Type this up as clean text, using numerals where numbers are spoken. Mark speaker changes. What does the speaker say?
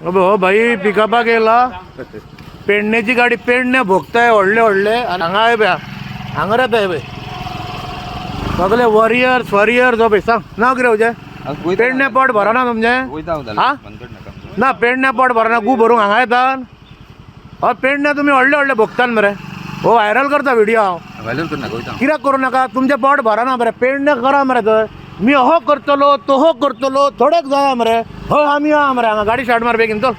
Speaker 1: हो भाई पिकअपा गेला पेडण्याची गाडी पेडणे भोगताय व्हडले व्हडले आणि हांगा आहे बया हांगा राहत आहे सगळे वॉरियर जो भाई सांग नाव कितें होचे पेडणे पोट भरना तुमचे हा ना पेडणे पोट भरना गू भरूंक हांगा येतात हय पेडणे तुमी व्हडले व्हडले भोगतात मरे हो व्हायरल करता व्हिडिओ हांव कित्याक करूं नाका तुमचे पोट भरना मरे पेडणे करा मरे थंय मी हो करतलो तो हो करतलो थोडेच जाया मरे हय आमी हा मरे हांगा गाडी स्टार्ट मार बेगीन चल